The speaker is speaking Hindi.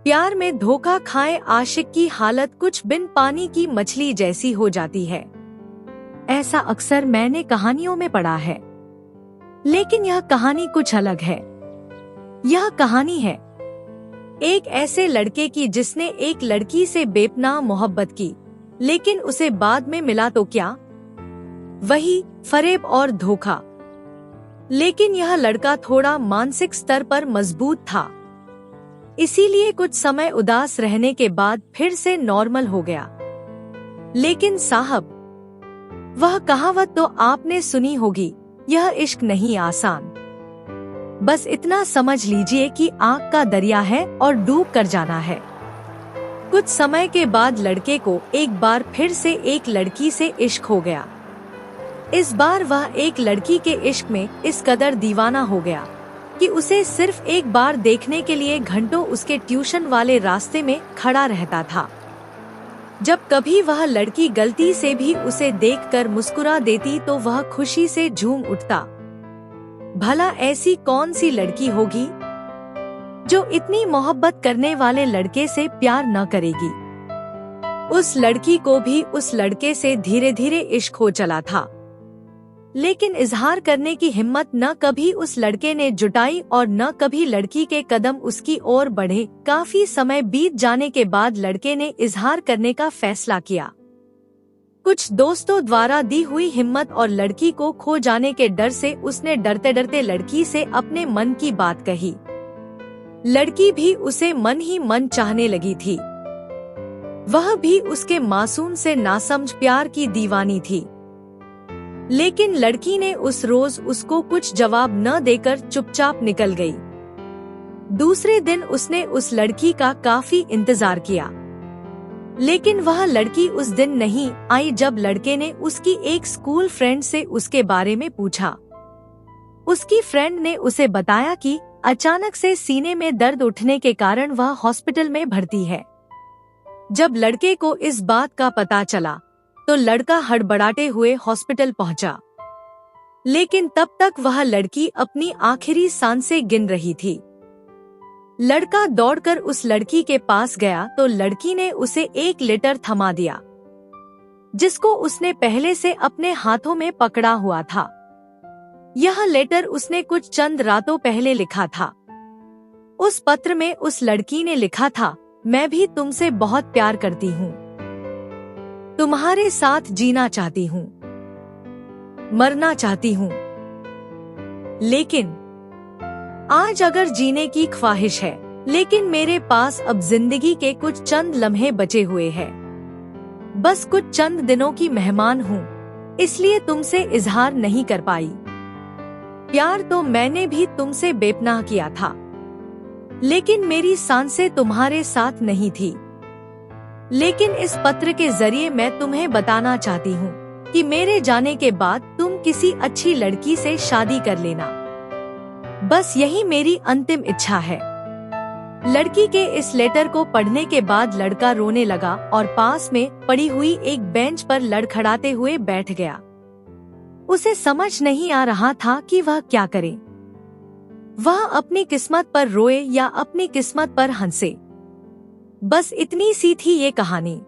प्यार में धोखा खाए आशिक की हालत कुछ बिन पानी की मछली जैसी हो जाती है। ऐसा अक्सर मैंने कहानियों में पढ़ा है, लेकिन यह कहानी कुछ अलग है। यह कहानी है एक ऐसे लड़के की जिसने एक लड़की से बेपनाह मोहब्बत की, लेकिन उसे बाद में मिला तो क्या, वही फरेब और धोखा। लेकिन यह लड़का थोड़ा मानसिक स्तर पर मजबूत था, इसीलिए कुछ समय उदास रहने के बाद फिर से नॉर्मल हो गया। लेकिन साहब, वह कहावत तो आपने सुनी होगी, यह इश्क नहीं आसान। बस इतना समझ लीजिए कि आग का दरिया है और डूब कर जाना है। कुछ समय के बाद लड़के को एक बार फिर से एक लड़की से इश्क हो गया। इस बार वह एक लड़की के इश्क में इस कदर दीवाना हो गया कि उसे सिर्फ एक बार देखने के लिए घंटों उसके ट्यूशन वाले रास्ते में खड़ा रहता था। जब कभी वह लड़की गलती से भी उसे देखकर मुस्कुरा देती तो वह खुशी से झूम उठता। भला ऐसी कौन सी लड़की होगी जो इतनी मोहब्बत करने वाले लड़के से प्यार न करेगी। उस लड़की को भी उस लड़के से धीरे धीरे इश्क हो चला था, लेकिन इजहार करने की हिम्मत न कभी उस लड़के ने जुटाई और न कभी लड़की के कदम उसकी ओर बढ़े। काफी समय बीत जाने के बाद लड़के ने इजहार करने का फैसला किया। कुछ दोस्तों द्वारा दी हुई हिम्मत और लड़की को खो जाने के डर से उसने डरते डरते लड़की से अपने मन की बात कही। लड़की भी उसे मन ही मन चाहने लगी थी। वह भी उसके मासूम से नासमझ प्यार की दीवानी थी। लेकिन लड़की ने उस रोज उसको कुछ जवाब न देकर चुपचाप निकल गई। दूसरे दिन उसने उस लड़की का काफी इंतजार किया, लेकिन वह लड़की उस दिन नहीं आई। जब लड़के ने उसकी एक स्कूल फ्रेंड से उसके बारे में पूछा, उसकी फ्रेंड ने उसे बताया कि अचानक से सीने में दर्द उठने के कारण वह हॉस्पिटल में भर्ती है। जब लड़के को इस बात का पता चला तो लड़का हड़बड़ाते हुए हॉस्पिटल पहुंचा, लेकिन तब तक वह लड़की अपनी आखिरी सांसें गिन रही थी। लड़का दौड़कर उस लड़की के पास गया तो लड़की ने उसे एक लेटर थमा दिया, जिसको उसने पहले से अपने हाथों में पकड़ा हुआ था। यह लेटर उसने कुछ चंद रातों पहले लिखा था। उस पत्र में उस लड़की ने लिखा था, मैं भी तुमसे बहुत प्यार करती हूँ, तुम्हारे साथ जीना चाहती हूँ, मरना चाहती हूँ, लेकिन आज अगर जीने की ख्वाहिश है, लेकिन मेरे पास अब जिंदगी के कुछ चंद लम्हे बचे हुए हैं। बस कुछ चंद दिनों की मेहमान हूँ, इसलिए तुमसे इजहार नहीं कर पाई। प्यार तो मैंने भी तुमसे बेपनाह किया था, लेकिन मेरी सांसें तुम्हारे साथ नहीं थी। लेकिन इस पत्र के जरिए मैं तुम्हें बताना चाहती हूँ कि मेरे जाने के बाद तुम किसी अच्छी लड़की से शादी कर लेना। बस यही मेरी अंतिम इच्छा है। लड़की के इस लेटर को पढ़ने के बाद लड़का रोने लगा और पास में पड़ी हुई एक बेंच पर लड़खड़ाते हुए बैठ गया। उसे समझ नहीं आ रहा था कि वह क्या करे। वह अपनी किस्मत पर रोए या अपनी किस्मत पर हंसे। बस इतनी सी थी ये कहानी।